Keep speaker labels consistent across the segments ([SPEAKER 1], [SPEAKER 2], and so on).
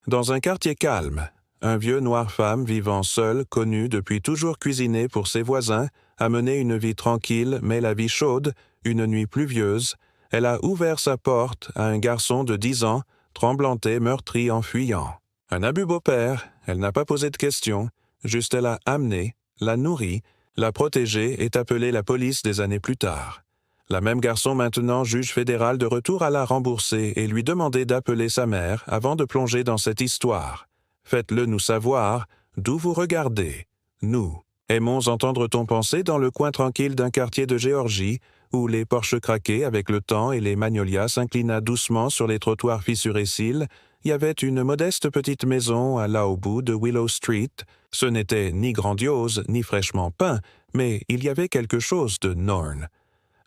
[SPEAKER 1] Dans un quartier calme, un vieux noir femme vivant seul, connu depuis toujours cuisiner pour ses voisins, a mené une vie tranquille, mais la vie chaude, une nuit pluvieuse, elle a ouvert sa porte à un garçon de 10 ans, tremblanté, meurtri en fuyant. Un abus beau-père, elle n'a pas posé de questions, juste elle a amené, l'a nourri, l'a protégé et appelé la police des années plus tard. La même garçon maintenant juge fédéral de retour à la rembourser et lui demander d'appeler sa mère avant de plonger dans cette histoire. Faites-le nous savoir, d'où vous regardez. Nous aimons entendre ton pensée dans le coin tranquille d'un quartier de Géorgie, où les porches craquaient avec le temps et les magnolias s'inclina doucement sur les trottoirs fissurés cils, il y avait une modeste petite maison à là au bout de Willow Street. Ce n'était ni grandiose, ni fraîchement peint, mais il y avait quelque chose de Norn.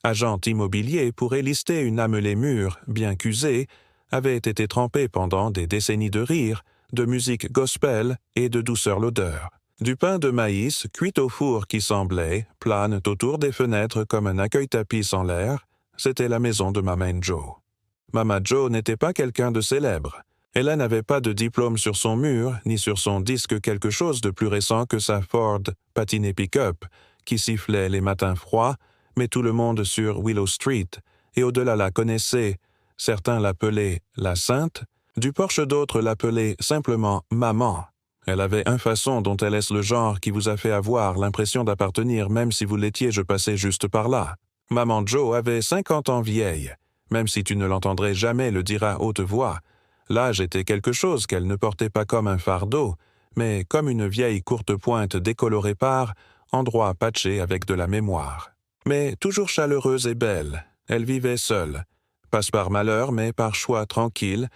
[SPEAKER 1] Agent immobilier pourrait lister une amelée mûre, bien qu'usée, avait été trempée pendant des décennies de rire, de musique gospel et de douceur l'odeur. Du pain de maïs cuit au four qui semblait, plane autour des fenêtres comme un accueil-tapis en l'air, c'était la maison de Maman Joe. Mama Joe n'était pas quelqu'un de célèbre. Elle n'avait pas de diplôme sur son mur, ni sur son disque quelque chose de plus récent que sa Ford patinée pick-up, qui sifflait les matins froids, mais tout le monde sur Willow Street, et au-delà la connaissait, certains l'appelaient la Sainte, du porche d'autres l'appelaient simplement Maman. Elle avait une façon dont elle est le genre qui vous a fait avoir l'impression d'appartenir même si vous l'étiez je passais juste par là. Maman Joe avait 50 ans vieille, même si tu ne l'entendrais jamais le dire à haute voix. L'âge était quelque chose qu'elle ne portait pas comme un fardeau, mais comme une vieille courte pointe décolorée par, endroit patché avec de la mémoire. Mais toujours chaleureuse et belle, elle vivait seule. Passe par malheur, mais par choix tranquille,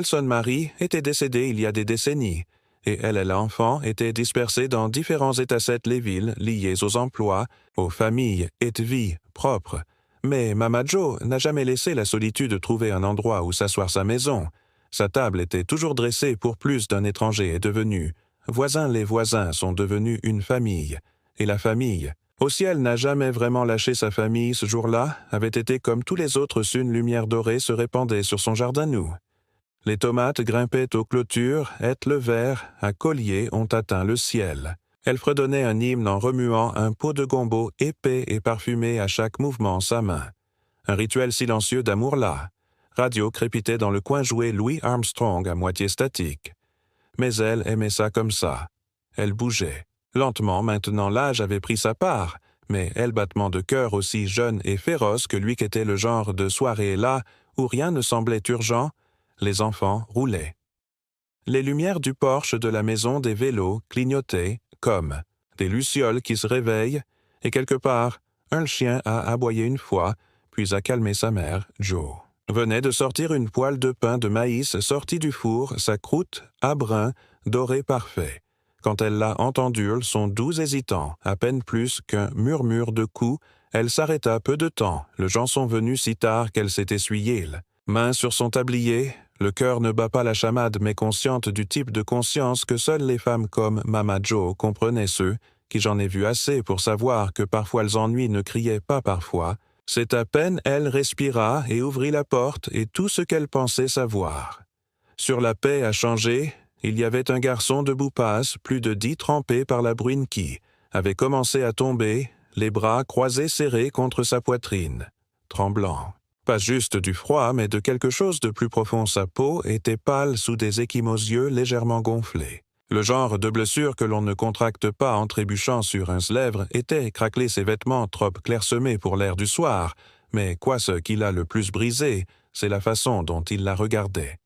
[SPEAKER 1] son mari était décédé il y a des décennies, et elle et l'enfant étaient dispersés dans différents états-sept les villes liées aux emplois, aux familles et de vie propres. Mais Mama Joe n'a jamais laissé la solitude trouver un endroit où s'asseoir sa maison. Sa table était toujours dressée pour plus d'un étranger est devenu. Les voisins sont devenus une famille. Et la famille, aussi elle n'a jamais vraiment lâché sa famille ce jour-là, avait été comme tous les autres une lumière dorée se répandait sur son jardin nu. Les tomates grimpaient aux clôtures, et le verre, à collier, ont atteint le ciel. Elle fredonnait un hymne en remuant un pot de gombo épais et parfumé à chaque mouvement sa main. Un rituel silencieux d'amour là. Radio crépitait dans le coin joué Louis Armstrong à moitié statique. Mais elle aimait ça comme ça. Elle bougeait. Lentement, maintenant l'âge avait pris sa part, mais elle battement de cœur aussi jeune et féroce que lui qu'était le genre de soirée là où rien ne semblait urgent, les enfants roulaient. Les lumières du porche de la maison des vélos clignotaient comme des lucioles qui se réveillent, et quelque part, un chien a aboyé une fois, puis a calmé sa mère, Joe. Venait de sortir une poêle de pain de maïs sortie du four, sa croûte, à brun, doré parfait. Quand elle l'a entendu, son doux hésitant, à peine plus qu'un murmure de coups, elle s'arrêta peu de temps, le janson venu si tard qu'elle s'est essuyée. Main sur son tablier, le cœur ne bat pas la chamade mais consciente du type de conscience que seules les femmes comme Mama Joe comprenaient ceux, qui j'en ai vu assez pour savoir que parfois les ennuis ne criaient pas parfois, c'est à peine elle respira et ouvrit la porte et tout ce qu'elle pensait savoir. Sur la paix à changer, il y avait un garçon debout passe, plus de 10 trempé par la bruine qui avait commencé à tomber, les bras croisés serrés contre sa poitrine, tremblant. Pas juste du froid, mais de quelque chose de plus profond. Sa peau était pâle sous des échymoses yeux légèrement gonflés. Le genre de blessure que l'on ne contracte pas en trébuchant sur un lèvre était craqueler ses vêtements trop clairsemés pour l'air du soir, mais quoi ce qui l'a le plus brisé, c'est la façon dont il la regardait.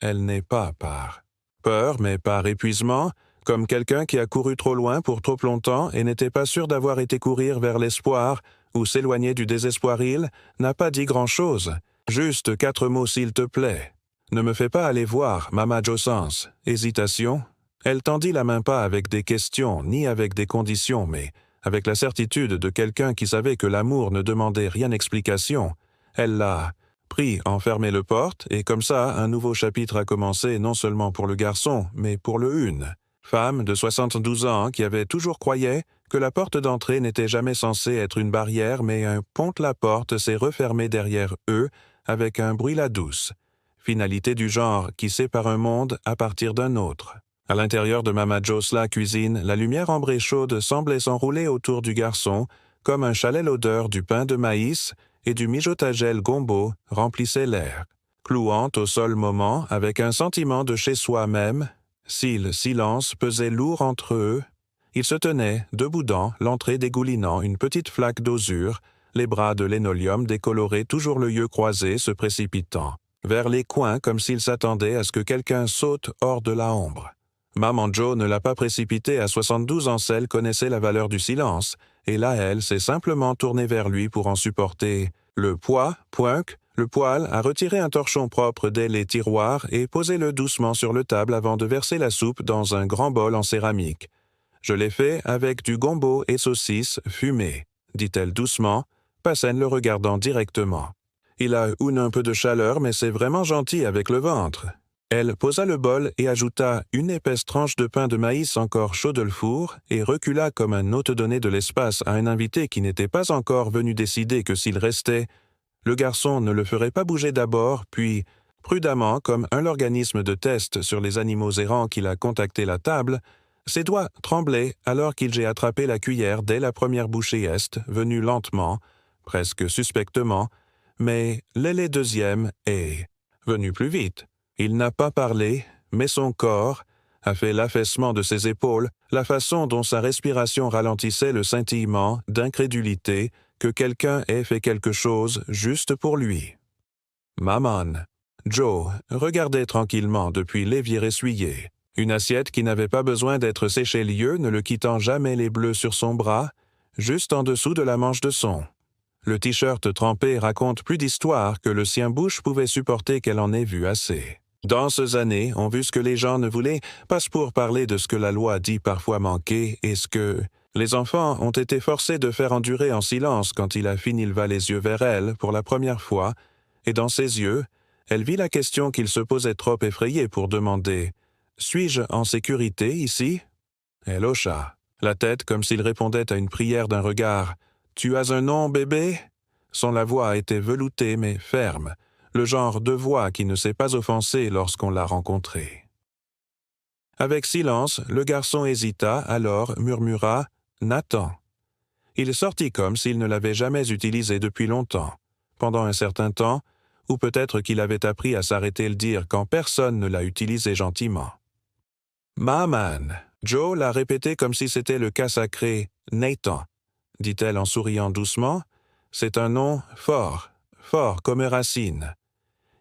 [SPEAKER 1] Elle n'est pas par peur, mais par épuisement, comme quelqu'un qui a couru trop loin pour trop longtemps et n'était pas sûr d'avoir été courir vers l'espoir ou s'éloigner du désespoir. Il n'a pas dit grand-chose. Juste 4 mots s'il te plaît. Ne me fais pas aller voir, Mama Joe Sans. Hésitation. Elle tendit la main pas avec des questions, ni avec des conditions, mais avec la certitude de quelqu'un qui savait que l'amour ne demandait rien d'explication. Elle l'a pris, enfermé le porte, et comme ça, un nouveau chapitre a commencé non seulement pour le garçon, mais pour le une. Femme de 72 ans qui avait toujours croyait que la porte d'entrée n'était jamais censée être une barrière, mais un pont-la-porte s'est refermé derrière eux avec un bruit la douce. finalité du genre qui sépare un monde à partir d'un autre. À l'intérieur de Mama Jo's cuisine, la lumière ambrée chaude semblait s'enrouler autour du garçon, comme un chalet. L'odeur du pain de maïs et du mijotagel gombo remplissait l'air, clouant au seul moment avec un sentiment de chez soi même. Si le silence pesait lourd entre eux, ils se tenaient, debout l'entrée dégoulinant une petite flaque d'osure, les bras de linoleum décolorés, toujours le yeux croisé, se précipitant vers les coins comme s'ils s'attendaient à ce que quelqu'un saute hors de la ombre. Maman Jo ne l'a pas précipité à 72 ans. Elle connaissait la valeur du silence, et là, elle s'est simplement tournée vers lui pour en supporter le poids. Le poêle a retiré un torchon propre dès les tiroirs et posé-le doucement sur le table avant de verser la soupe dans un grand bol en céramique. « Je l'ai fait avec du gombo et saucisses fumées », dit-elle doucement, Passen le regardant directement. « Il a un peu de chaleur, mais c'est vraiment gentil avec le ventre. » Elle posa le bol et ajouta une épaisse tranche de pain de maïs encore chaud de le four et recula comme un hôte donné de l'espace à un invité qui n'était pas encore venu décider que s'il restait, le garçon ne le ferait pas bouger d'abord, puis, prudemment, comme un organisme de test sur les animaux errants qu'il a contacté la table, ses doigts tremblaient alors qu'il j'ai attrapé la cuillère dès la première bouchée venue lentement, presque suspectement, mais les deuxième est venu plus vite. Il n'a pas parlé, mais son corps a fait l'affaissement de ses épaules, la façon dont sa respiration ralentissait le scintillement d'incrédulité que quelqu'un ait fait quelque chose juste pour lui. Maman Jo regardait tranquillement depuis l'évier essuyé, une assiette qui n'avait pas besoin d'être séchée lieu ne le quittant jamais les bleus sur son bras, juste en dessous de la manche de son. Le t-shirt trempé raconte plus d'histoires que le sien bouche pouvait supporter qu'elle en ait vu assez. Dans ces années, on vu ce que les gens ne voulaient, pas pour parler de ce que la loi dit parfois manquer et ce que les enfants ont été forcés de faire endurer en silence quand il a fini lever les yeux vers elle pour la première fois, et dans ses yeux, elle vit la question qu'il se posait trop effrayé pour demander « Suis-je en sécurité ici ?» Elle hocha la tête comme s'il répondait à une prière d'un regard. « Tu as un nom, bébé ?» Son la voix était veloutée mais ferme, le genre de voix qui ne s'est pas offensée lorsqu'on l'a rencontrée. Avec silence, le garçon hésita, alors murmura « Nathan ». Il sortit comme s'il ne l'avait jamais utilisé depuis longtemps, pendant un certain temps, ou peut-être qu'il avait appris à s'arrêter le dire quand personne ne l'a utilisé gentiment. « Maman », Jo l'a répété comme si c'était le cas sacré « Nathan », dit-elle en souriant doucement. « C'est un nom fort comme racine. »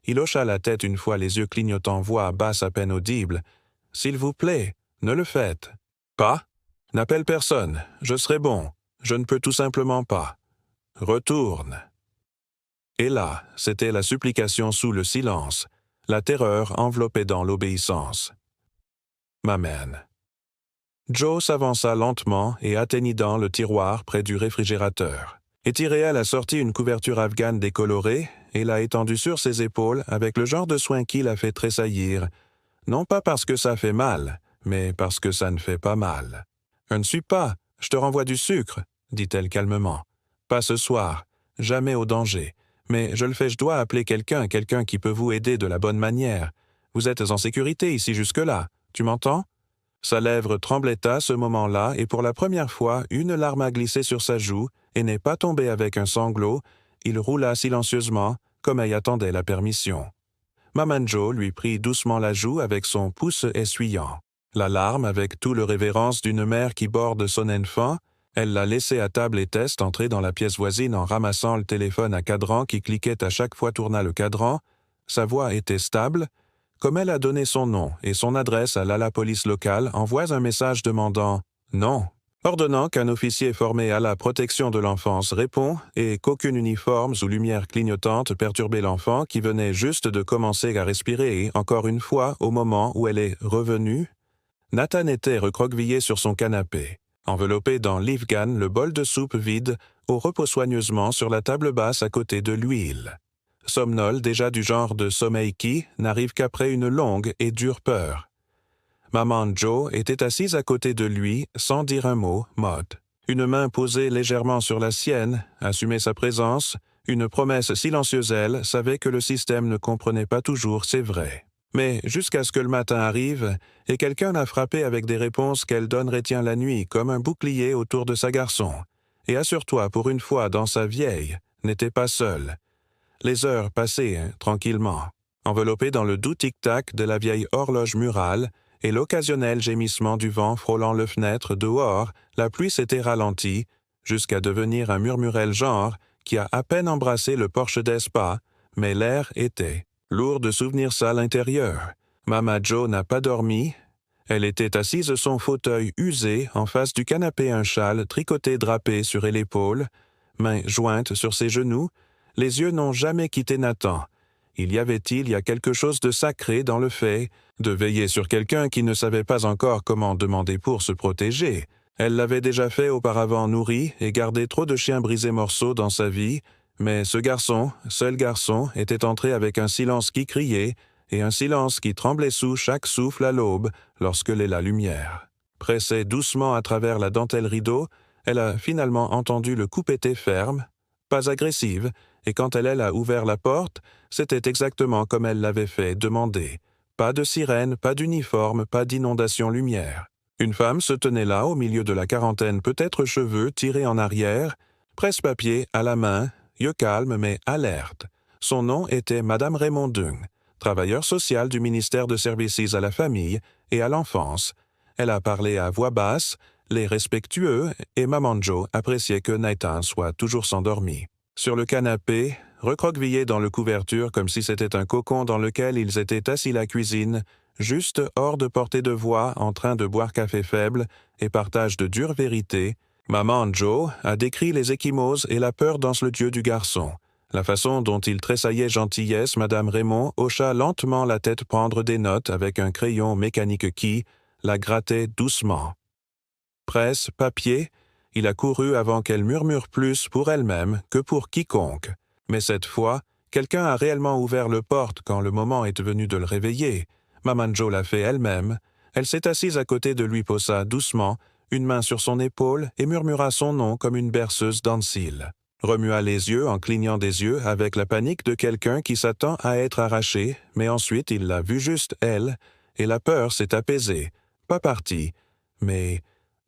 [SPEAKER 1] Il hocha la tête une fois les yeux clignotant, voix basse à peine audible. « S'il vous plaît, ne le faites. »« Pas ? N'appelle personne. Je serai bon. Je ne peux tout simplement pas. Retourne. » Et là, c'était la supplication sous le silence, la terreur enveloppée dans l'obéissance. « Maman. » Jo s'avança lentement et atteignit dans le tiroir près du réfrigérateur. Étiréal a sorti une couverture afghane décolorée et l'a étendue sur ses épaules avec le genre de soin qui l'a fait tressaillir, non pas parce que ça fait mal, mais parce que ça ne fait pas mal. « Je ne suis pas, je te renvoie du sucre, » dit-elle calmement. « Pas ce soir, jamais au danger. Mais je le fais, je dois appeler quelqu'un qui peut vous aider de la bonne manière. Vous êtes en sécurité ici jusque-là, tu m'entends ?» Sa lèvre tremblait à ce moment-là et pour la première fois, une larme a glissé sur sa joue et n'est pas tombée avec un sanglot. Il roula silencieusement, comme elle attendait la permission. Maman Jo lui prit doucement la joue avec son pouce essuyant. La larme, avec tout le révérence d'une mère qui borde son enfant, elle l'a laissé à table et entrer dans la pièce voisine en ramassant le téléphone à cadran qui cliquait à chaque fois tourna le cadran. Sa voix était stable. Comme elle a donné son nom et son adresse à la police locale, envoie un message demandant « Non », ordonnant qu'un officier formé à la protection de l'enfance répond et qu'aucune uniforme ou lumière clignotante perturbait l'enfant qui venait juste de commencer à respirer et, encore une fois, au moment où elle est revenue, Nathan était recroquevillé sur son canapé, enveloppé dans l'Ifghan, le bol de soupe vide, au repos soigneusement sur la table basse à côté de l'huile. Somnole déjà du genre de sommeil qui n'arrive qu'après une longue et dure peur. Maman Jo était assise à côté de lui, sans dire un mot, morte. Une main posée légèrement sur la sienne, assumait sa présence, Une promesse silencieuse, elle, savait que le système ne comprenait pas toujours ses vrais. Mais jusqu'à ce que le matin arrive, et quelqu'un l'a frappée avec des réponses qu'elle donnerait tient la nuit, comme un bouclier autour de sa garçon. Et assure-toi, pour une fois dans sa vieille, n'était pas seule. Les heures passaient, tranquillement, enveloppées dans le doux tic-tac de la vieille horloge murale et l'occasionnel gémissement du vent frôlant le fenêtre dehors, la pluie s'était ralentie, jusqu'à devenir un murmurel genre qui a à peine embrassé le porche d'espa, mais l'air était lourd de souvenirs sales intérieurs. Mama Jo n'a pas dormi. Elle était assise sur son fauteuil usé en face du canapé, un châle tricoté drapé sur l'épaule, mains jointes sur ses genoux. Les yeux n'ont jamais quitté Nathan. Il y a quelque chose de sacré dans le fait de veiller sur quelqu'un qui ne savait pas encore comment demander pour se protéger. Elle l'avait déjà fait auparavant, nourri et gardé trop de chiens brisés morceaux dans sa vie, mais ce garçon, seul garçon, était entré avec un silence qui criait et un silence qui tremblait sous chaque souffle à l'aube lorsque l'est la lumière. Pressée doucement à travers la dentelle rideau, elle a finalement entendu le coup péter ferme, pas agressive, et quand elle a ouvert la porte, c'était exactement comme elle l'avait fait demander. Pas de sirène, pas d'uniforme, pas d'inondation lumière. Une femme se tenait là, au milieu de la quarantaine, peut-être cheveux tirés en arrière, presse-papier à la main, yeux calmes mais alertes. Son nom était Madame Raymond Dung, travailleur social du ministère de Services à la famille et à l'enfance. Elle a parlé à voix basse, les respectueux, et Maman Jo appréciait que Nathan soit toujours s'endormi. Sur le canapé, recroquevillés dans le couverture comme si c'était un cocon dans lequel ils étaient assis la cuisine, juste hors de portée de voix, en train de boire café faible et partage de dures vérités, Maman Jo a décrit les ecchymoses et la peur dans le dieu du garçon. La façon dont il tressaillait gentillesse, Madame Raymond hocha lentement la tête prendre des notes avec un crayon mécanique qui la grattait doucement. Presse, papier, il a couru avant qu'elle murmure plus pour elle-même que pour quiconque. Mais cette fois, quelqu'un a réellement ouvert le porte quand le moment est venu de le réveiller. Maman Jo l'a fait elle-même. Elle s'est assise à côté de lui, posa doucement, une main sur son épaule et murmura son nom comme une berceuse d'Ancil. Remua les yeux en clignant des yeux avec la panique de quelqu'un qui s'attend à être arraché, mais ensuite il l'a vue juste elle, et la peur s'est apaisée. Pas partie, mais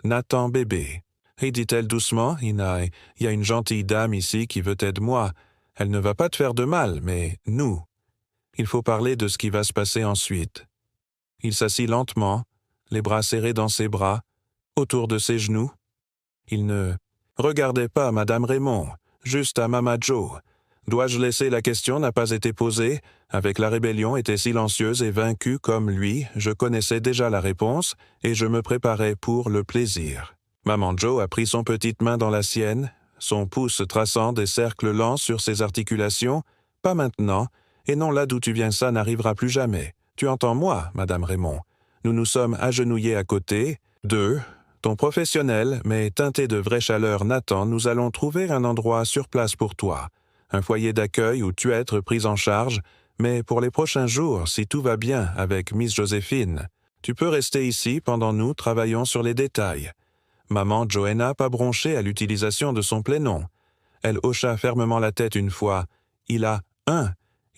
[SPEAKER 1] Nathan bébé. Et dit-elle doucement, il y a une gentille dame ici qui veut aider moi. Elle ne va pas te faire de mal, mais nous. Il faut parler de ce qui va se passer ensuite. Il s'assit lentement, les bras serrés dans ses bras, autour de ses genoux. Il ne regardait pas Madame Raymond, juste à Mama Jo. Dois-je laisser la question n'a pas été posée, avec la rébellion était silencieuse et vaincue comme lui, je connaissais déjà la réponse et je me préparais pour le plaisir. Maman Jo a pris son petite main dans la sienne, son pouce traçant des cercles lents sur ses articulations. Pas maintenant, et non là d'où tu viens, ça n'arrivera plus jamais. Tu entends moi, Madame Raymond. Nous nous sommes agenouillés à côté. Ton professionnel, mais teinté de vraie chaleur Nathan, nous allons trouver un endroit sur place pour toi. Un foyer d'accueil où tu es prise en charge, mais pour les prochains jours, si tout va bien avec Miss Joséphine, tu peux rester ici pendant nous travaillons sur les détails. Maman Joanna pas bronchée à l'utilisation de son prénom. Elle hocha fermement la tête une fois. Il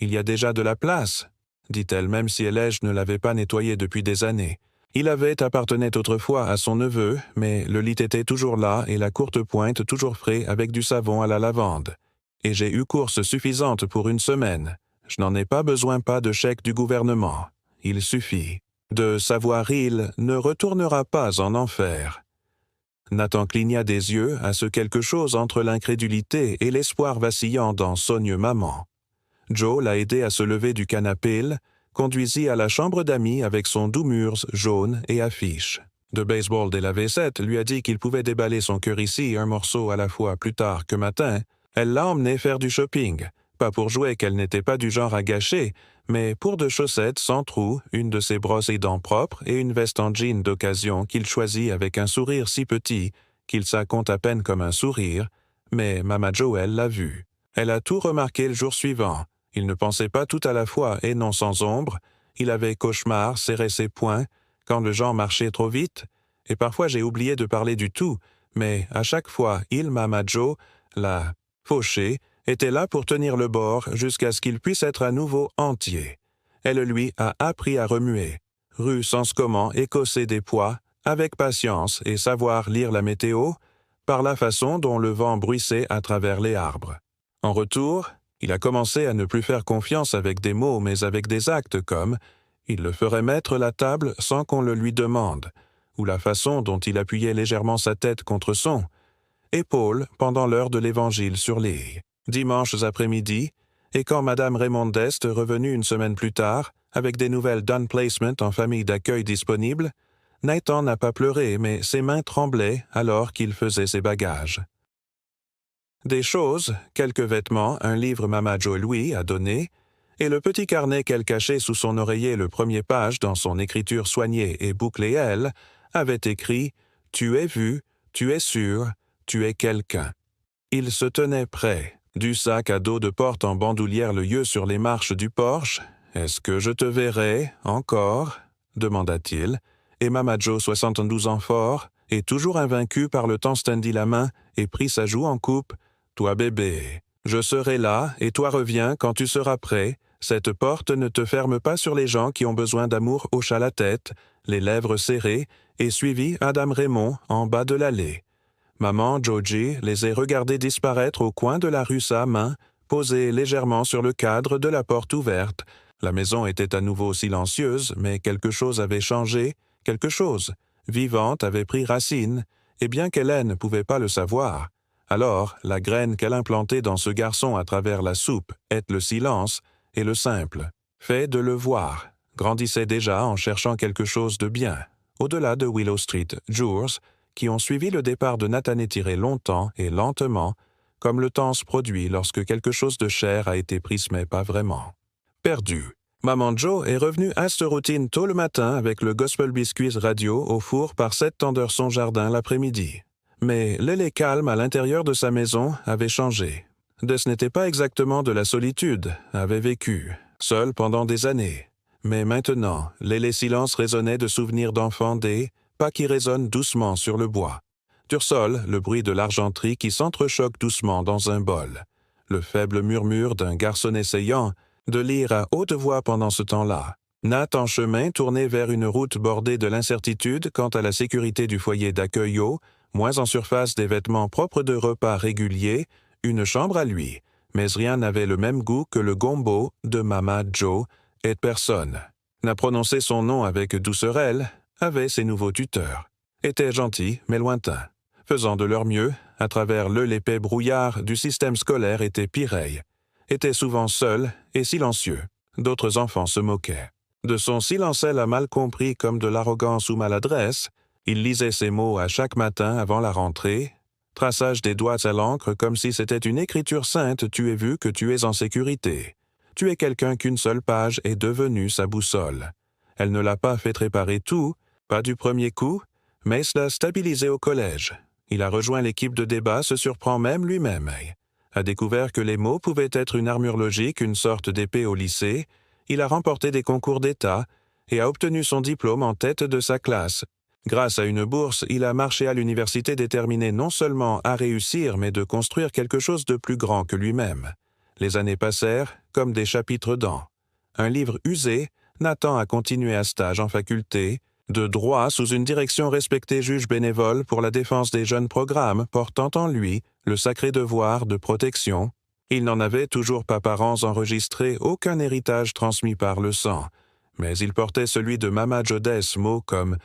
[SPEAKER 1] y a déjà de la place, dit-elle, même si Elège ne l'avait pas nettoyé depuis des années. Il appartenait autrefois à son neveu, mais le lit était toujours là et la courte pointe toujours frais avec du savon à la lavande. Et j'ai eu course suffisante pour une semaine. Je n'en ai pas besoin, pas de chèque du gouvernement. Il suffit de savoir il ne retournera pas en enfer. Nathan cligna des yeux à ce quelque chose entre l'incrédulité et l'espoir vacillant dans Sogne maman. Joe l'a aidé à se lever du canapé, conduisit à la chambre d'amis avec son doux murs jaune et affiche. De baseball de la V7 lui a dit qu'il pouvait déballer son cœur ici un morceau à la fois plus tard que matin. Elle l'a emmené faire du shopping, pas pour jouer qu'elle n'était pas du genre à gâcher, mais pour de chaussettes sans trous, une de ses brosses et dents propres et une veste en jean d'occasion qu'il choisit avec un sourire si petit qu'il ça compte à peine comme un sourire, mais Mama Joël l'a vu. Elle a tout remarqué le jour suivant. Il ne pensait pas tout à la fois et non sans ombre. Il avait cauchemar, serré ses poings, quand le Jean marchait trop vite, et parfois j'ai oublié de parler du tout, mais à chaque fois, Mama Jo, l'a fauché était là pour tenir le bord jusqu'à ce qu'il puisse être à nouveau entier. Elle lui a appris à remuer, rue sans comment écosser des pois, avec patience et savoir lire la météo, par la façon dont le vent bruissait à travers les arbres. En retour, il a commencé à ne plus faire confiance avec des mots mais avec des actes comme « il le ferait mettre la table sans qu'on le lui demande » ou la façon dont il appuyait légèrement sa tête contre son épaule pendant l'heure de l'Évangile sur les dimanches après-midi, et quand Madame Raymond d'Est, revenue une semaine plus tard, avec des nouvelles d'un placement en famille d'accueil disponible, Nathan n'a pas pleuré, mais ses mains tremblaient alors qu'il faisait ses bagages. Des choses, quelques vêtements, un livre Mama Jo Louis a donné, et le petit carnet qu'elle cachait sous son oreiller le premier page dans son écriture soignée et bouclée elle, avait écrit « Tu es vu, tu es sûr, tu es quelqu'un ». Il se tenait prêt, du sac à dos de porte en bandoulière le yeux sur les marches du porche. « Est-ce que je te verrai, encore ?» demanda-t-il, et Mama Jo, 72 ans fort, et toujours invaincu par le temps tendit la main et prit sa joue en coupe. « Toi bébé, je serai là, et toi reviens quand tu seras prêt. Cette porte ne te ferme pas sur les gens qui ont besoin d'amour, hocha la tête, les lèvres serrées, et suivit Adam Raymond en bas de l'allée. Maman Joji les a regardés disparaître au coin de la rue sa main, posée légèrement sur le cadre de la porte ouverte. La maison était à nouveau silencieuse, mais quelque chose avait changé, quelque chose, vivante, avait pris racine, et bien qu'Hélène ne pouvait pas le savoir. Alors, la graine qu'elle implantait dans ce garçon à travers la soupe, est le silence, et le simple fait de le voir, grandissait déjà en cherchant quelque chose de bien, au-delà de Willow Street, jours, qui ont suivi le départ de Nathan étiré longtemps et lentement, comme le temps se produit lorsque quelque chose de cher a été pris mais pas vraiment. Perdu. Maman Jo est revenue à cette routine tôt le matin avec le Gospel Biscuits radio au four par 7 Anderson Jardin l'après-midi. Mais le lait calme à l'intérieur de sa maison avait changé. Ce n'était pas exactement de la solitude, avait vécu, seul pendant des années. Mais maintenant, les silences résonnaient de souvenirs d'enfants des pas qui résonnent doucement sur le bois. D'Ursol, le bruit de l'argenterie qui s'entrechoque doucement dans un bol. Le faible murmure d'un garçon essayant de lire à haute voix pendant ce temps-là. Nat en chemin tourné vers une route bordée de l'incertitude quant à la sécurité du foyer d'accueil haut, moins en surface des vêtements propres de repas réguliers, une chambre à lui, mais rien n'avait le même goût que le gombo de Mama Jo, et personne n'a prononcé son nom avec doucerelle, avait ses nouveaux tuteurs, étaient gentils mais lointains, faisant de leur mieux, à travers l'épais brouillard du système scolaire était pireille, était souvent seul et silencieux. D'autres enfants se moquaient. De son silence, elle a mal compris comme de l'arrogance ou maladresse. Il lisait ses mots à chaque matin avant la rentrée, traçage des doigts à l'encre comme si c'était une écriture sainte. Tu es vu que tu es en sécurité. Tu es quelqu'un qu'une seule page est devenue sa boussole. Elle ne l'a pas fait réparer tout, pas du premier coup, mais l'a stabilisé au collège. Il a rejoint l'équipe de débat, se surprend même lui-même. A découvert que les mots pouvaient être une armure logique, une sorte d'épée au lycée. Il a remporté des concours d'État et a obtenu son diplôme en tête de sa classe. Grâce à une bourse, il a marché à l'université déterminé non seulement à réussir, mais de construire quelque chose de plus grand que lui-même. Les années passèrent, comme des chapitres dans un livre usé. Nathan a continué à stage en faculté de droit sous une direction respectée juge bénévole pour la défense des jeunes programmes portant en lui le sacré devoir de protection. Il n'en avait toujours pas parents enregistrés, aucun héritage transmis par le sang, mais il portait celui de Mama Jo Desmo comme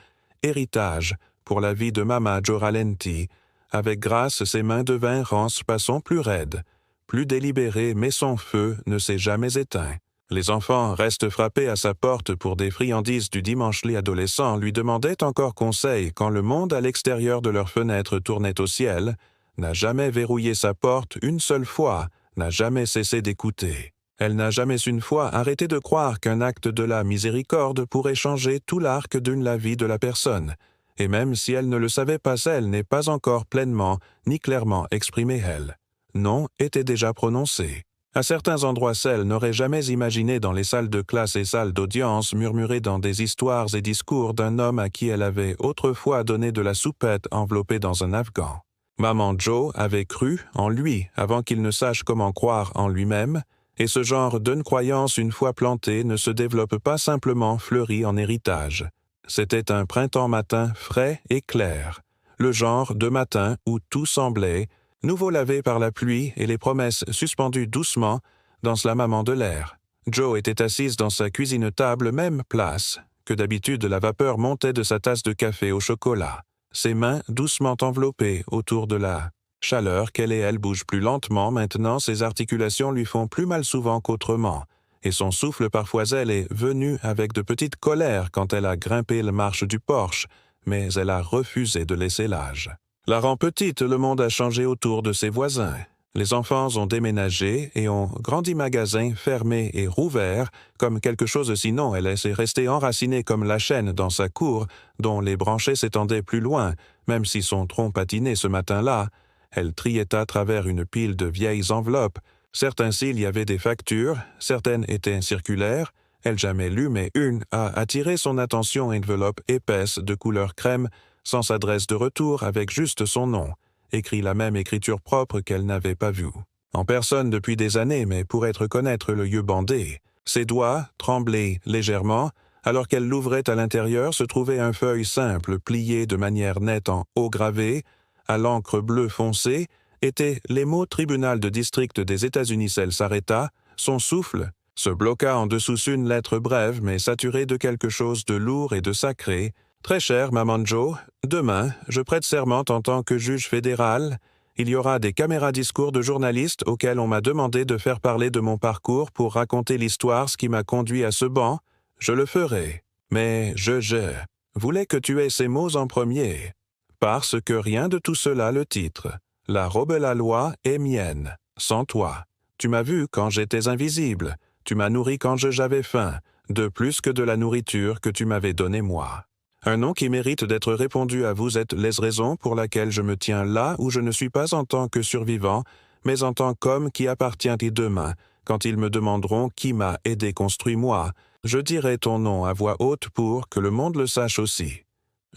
[SPEAKER 1] héritage pour la vie de Mama Jo Ralenti. Avec grâce, ses mains devinrent en ce passant plus raides, plus délibérées, mais son feu ne s'est jamais éteint. Les enfants restent frappés à sa porte pour des friandises du dimanche-lit adolescent, lui demandaient encore conseil quand le monde à l'extérieur de leur fenêtre tournait au ciel, n'a jamais verrouillé sa porte une seule fois, n'a jamais cessé d'écouter. Elle n'a jamais une fois arrêté de croire qu'un acte de la miséricorde pourrait changer tout l'arc d'une la vie de la personne, et même si elle ne le savait pas, elle n'est pas encore pleinement ni clairement exprimée elle. Non était déjà prononcé. À certains endroits, celle n'aurait jamais imaginé dans les salles de classe et salles d'audience murmurer dans des histoires et discours d'un homme à qui elle avait autrefois donné de la soupette enveloppée dans un afghan. Maman Joe avait cru en lui avant qu'il ne sache comment croire en lui-même, et ce genre d'une croyance une fois plantée ne se développe pas simplement fleuri en héritage. C'était un printemps matin frais et clair, le genre de matin où tout semblait, nouveau lavé par la pluie et les promesses suspendues doucement, dans la maman de l'air. Joe était assise dans sa cuisine-table, même place, que d'habitude la vapeur montait de sa tasse de café au chocolat, ses mains doucement enveloppées autour de la chaleur qu'elle et elle bougent plus lentement maintenant, ses articulations lui font plus mal souvent qu'autrement, et son souffle parfois elle est venue avec de petites colères quand elle a grimpé la marche du porche, mais elle a refusé de laisser l'âge. La rend petite, le monde a changé autour de ses voisins. Les enfants ont déménagé et ont grandi magasins fermés et rouverts, comme quelque chose sinon elle est restée enracinée comme la chêne dans sa cour, dont les branchets s'étendaient plus loin, même si son tronc patinait ce matin-là. Elle triait à travers une pile de vieilles enveloppes. Certains s'il y avait des factures, certaines étaient circulaires. Elle jamais lue, mais une a attiré son attention, une enveloppe épaisse de couleur crème, sans adresse de retour, avec juste son nom, écrit la même écriture propre qu'elle n'avait pas vue. En personne depuis des années, mais pourrait reconnaître le yeux bandé. Ses doigts tremblaient légèrement. Alors qu'elle l'ouvrait à l'intérieur, se trouvait un feuille simple, plié de manière nette en haut gravé, à l'encre bleue foncée, étaient les mots « Tribunal de district des États-Unis ». Elle s'arrêta, son souffle se bloqua en dessous une lettre brève mais saturée de quelque chose de lourd et de sacré. « Très cher, Maman Joe, demain, je prête serment en tant que juge fédéral. Il y aura des caméras discours de journalistes auxquels on m'a demandé de faire parler de mon parcours pour raconter l'histoire, ce qui m'a conduit à ce banc. Je le ferai. Mais je voulais que tu aies ces mots en premier. Parce que rien de tout cela le titre. La robe et la loi est mienne, sans toi. Tu m'as vu quand j'étais invisible. Tu m'as nourri quand j'avais faim, de plus que de la nourriture que tu m'avais donnée moi. Un nom qui mérite d'être répondu à vous êtes les raisons pour laquelle je me tiens là où je ne suis pas en tant que survivant, mais en tant qu'homme qui appartient et demain, quand ils me demanderont qui m'a aidé construire moi, je dirai ton nom à voix haute pour que le monde le sache aussi.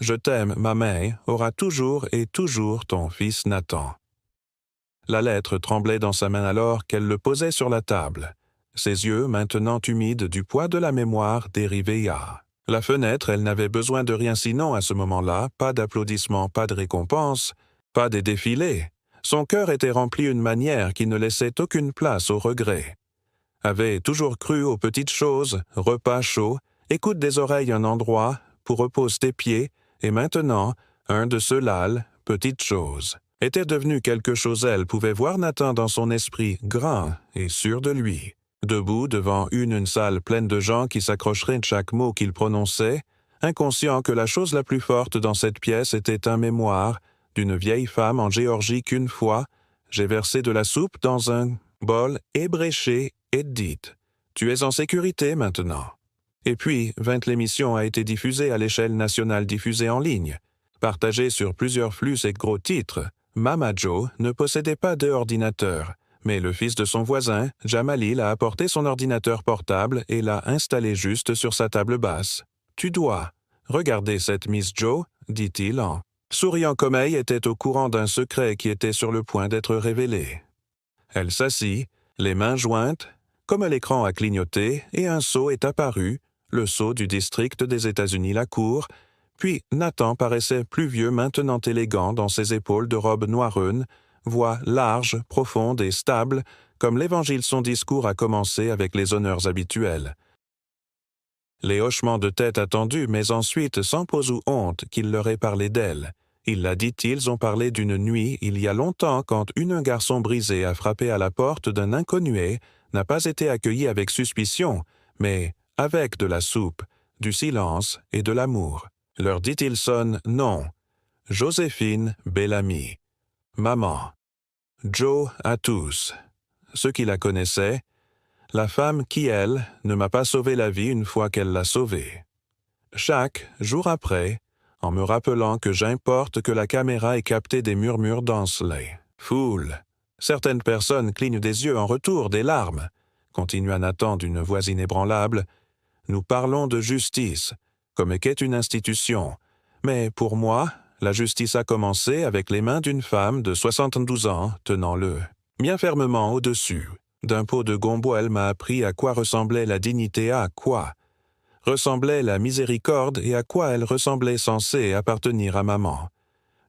[SPEAKER 1] Je t'aime, ma mère, aura toujours et toujours ton fils Nathan. La lettre tremblait dans sa main alors qu'elle le posait sur la table. Ses yeux, maintenant humides du poids de la mémoire, dérivaient à la fenêtre. Elle n'avait besoin de rien sinon à ce moment-là, pas d'applaudissements, pas de récompenses, pas des défilés. Son cœur était rempli d'une manière qui ne laissait aucune place au regret. Avait toujours cru aux petites choses, repas chauds, écoute des oreilles un endroit, pour repose tes pieds, et maintenant, un de ceux-là, petite chose, était devenu quelque chose. Elle pouvait voir Nathan dans son esprit, grand et sûr de lui, debout devant une salle pleine de gens qui s'accrocheraient de chaque mot qu'il prononçait, inconscient que la chose la plus forte dans cette pièce était un mémoire d'une vieille femme en Géorgie qu'une fois, j'ai versé de la soupe dans un bol ébréché et dit « Tu es en sécurité maintenant ». Et puis, l'émission a été diffusée à l'échelle nationale, diffusée en ligne. Partagée sur plusieurs flux et gros titres, Mama Joe ne possédait pas d'ordinateur, mais le fils de son voisin, Jamalil, a apporté son ordinateur portable et l'a installé juste sur sa table basse. « Tu dois regarder cette Miss Joe », dit-il en souriant comme elle était au courant d'un secret qui était sur le point d'être révélé. Elle s'assit, les mains jointes, comme l'écran a clignoté, et un sceau est apparu, le sceau du district des États-Unis, la cour, puis Nathan paraissait plus vieux, maintenant élégant dans ses épaules de robe noireune, voix large, profonde et stable, comme l'Évangile son discours a commencé avec les honneurs habituels. Les hochements de tête attendus, mais ensuite sans pause ou honte qu'il leur ait parlé d'elle. Il l'a dit, ils ont parlé d'une nuit il y a longtemps quand un garçon brisé a frappé à la porte d'un inconnu, n'a pas été accueilli avec suspicion, mais avec de la soupe, du silence et de l'amour. Leur dit-il sonne non. Joséphine Bellamy. Maman. Joe à tous. Ceux qui la connaissaient. La femme qui, elle, ne m'a pas sauvé la vie une fois qu'elle l'a sauvée. Chaque jour après, en me rappelant que j'importe que la caméra ait capté des murmures dans les foules. Certaines personnes clignent des yeux en retour, des larmes. Continua Nathan d'une voix inébranlable. Nous parlons de justice, comme qu'est une institution. Mais pour moi, la justice a commencé avec les mains d'une femme de 72 ans tenant-le bien fermement au-dessus. D'un pot de gombo, elle m'a appris à quoi ressemblait la dignité, à quoi ressemblait la miséricorde et à quoi elle ressemblait censée appartenir à maman.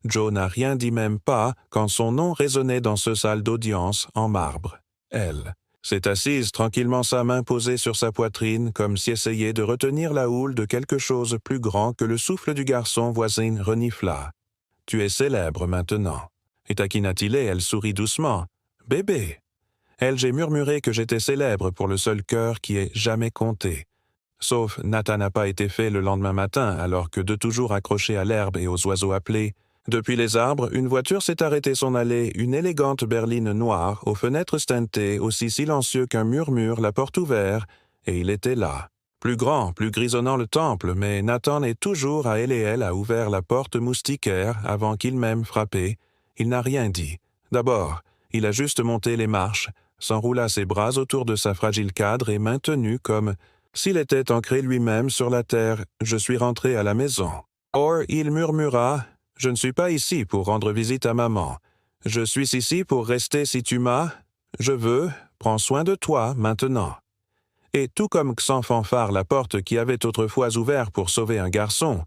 [SPEAKER 1] Joe n'a rien dit, même pas, quand son nom résonnait dans ce salle d'audience en marbre. Elle s'est assise tranquillement, sa main posée sur sa poitrine, comme si essayait de retenir la houle de quelque chose plus grand que le souffle du garçon voisin renifla. « Tu es célèbre maintenant. » Et taquina-t-il, elle sourit doucement. « Bébé. » Elle, j'ai murmuré que j'étais célèbre pour le seul cœur qui ait jamais compté. Sauf Nathan n'a pas été fait le lendemain matin, alors que de toujours accroché à l'herbe et aux oiseaux appelés. Depuis les arbres, une voiture s'est arrêtée son allée, une élégante berline noire, aux fenêtres teintées, aussi silencieux qu'un murmure, la porte ouverte, et il était là. Plus grand, plus grisonnant le temple, mais Nathan est toujours à elle et elle a ouvert la porte moustiquaire avant qu'il m'aime frappé. Il n'a rien dit. D'abord, il a juste monté les marches, s'enroula ses bras autour de sa fragile cadre et maintenu comme s'il était ancré lui-même sur la terre. « Je suis rentré à la maison. » Or, il murmura « Je ne suis pas ici pour rendre visite à maman. Je suis ici pour rester si tu m'as. Je veux, prends soin de toi maintenant. » Et tout comme sans fanfare la porte qui avait autrefois ouvert pour sauver un garçon,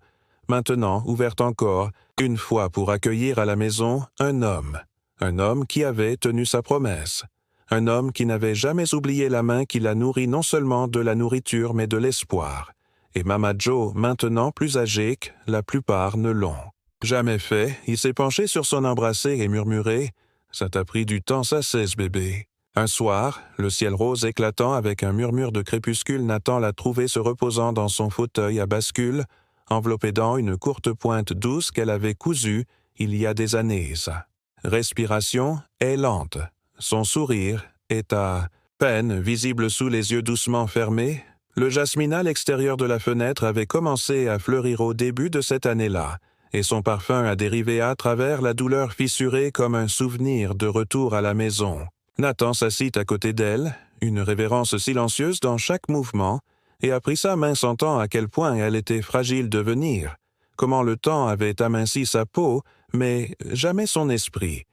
[SPEAKER 1] maintenant ouverte encore, une fois pour accueillir à la maison un homme qui avait tenu sa promesse. Un homme qui n'avait jamais oublié la main qui l'a nourri non seulement de la nourriture mais de l'espoir. Et Mama Joe, maintenant plus âgée que la plupart ne l'ont jamais fait, il s'est penché sur son embrassé et murmuré « Ça t'a pris du temps, ça cesse, bébé. » Un soir, le ciel rose éclatant avec un murmure de crépuscule, Nathan l'a trouvé se reposant dans son fauteuil à bascule, enveloppé dans une courte pointe douce qu'elle avait cousue il y a des années. Sa respiration est lente. Son sourire est à peine visible sous les yeux doucement fermés. Le jasmin à l'extérieur de la fenêtre avait commencé à fleurir au début de cette année-là, et son parfum a dérivé à travers la douleur fissurée comme un souvenir de retour à la maison. Nathan s'assit à côté d'elle, une révérence silencieuse dans chaque mouvement, et a pris sa main sentant à quel point elle était fragile de venir, comment le temps avait aminci sa peau, mais jamais son esprit.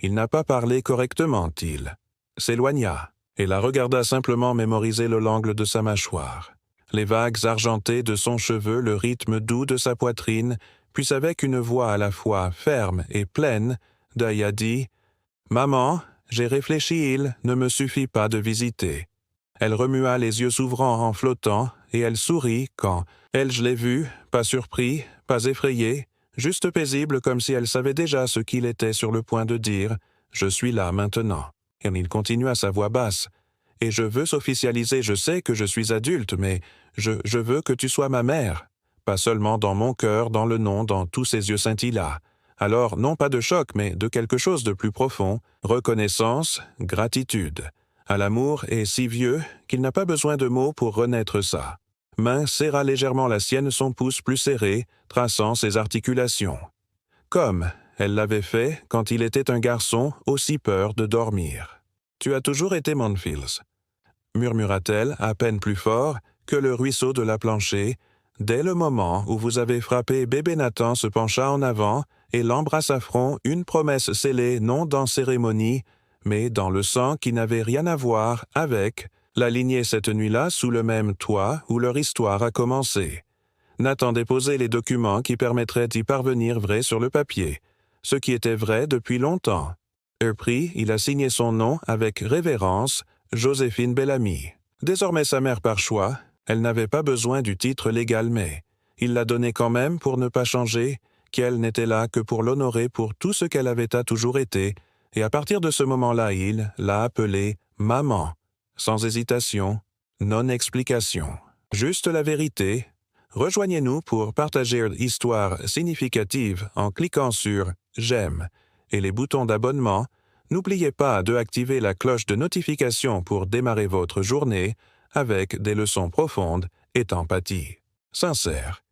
[SPEAKER 1] Il n'a pas parlé correctement, il s'éloigna, et la regarda simplement mémoriser le l'angle de sa mâchoire, les vagues argentées de son cheveu, le rythme doux de sa poitrine, puis avec une voix à la fois ferme et pleine, d'œil a dit « Maman, j'ai réfléchi, il ne me suffit pas de visiter. » Elle remua les yeux s'ouvrant en flottant, et elle sourit quand, elle je l'ai vue, pas surpris, pas effrayé, juste paisible comme si elle savait déjà ce qu'il était sur le point de dire « Je suis là maintenant. » Et il continua sa voix basse « Et je veux s'officialiser, je sais que je suis adulte, mais je veux que tu sois ma mère. Pas seulement dans mon cœur, dans le nom, dans tous ces yeux scintillants. Alors, non pas de choc, mais de quelque chose de plus profond, reconnaissance, gratitude. À l'amour est si vieux qu'il n'a pas besoin de mots pour renaître ça. » Main serra légèrement la sienne, son pouce plus serré, traçant ses articulations. Comme elle l'avait fait quand il était un garçon, aussi peur de dormir. « Tu as toujours été Monfils, » murmura-t-elle, à peine plus fort que le ruisseau de la plancher. Dès le moment où vous avez frappé, bébé Nathan se pencha en avant et l'embrassa à front, une promesse scellée non dans cérémonie, mais dans le sang qui n'avait rien à voir avec la lignée cette nuit-là sous le même toit où leur histoire a commencé. Nathan déposait les documents qui permettraient d'y parvenir vrai sur le papier, ce qui était vrai depuis longtemps. Pris, il a signé son nom avec révérence, Joséphine Bellamy. Désormais sa mère par choix, elle n'avait pas besoin du titre légal, mais il l'a donné quand même pour ne pas changer, qu'elle n'était là que pour l'honorer pour tout ce qu'elle avait toujours été, et à partir de ce moment-là, il l'a appelée « maman », sans hésitation, non explication. Juste la vérité. Rejoignez-nous pour partager une histoire significative en cliquant sur « j'aime » et les boutons d'abonnement. N'oubliez pas de activer la cloche de notification pour démarrer votre journée avec des leçons profondes et empathie. Sincère,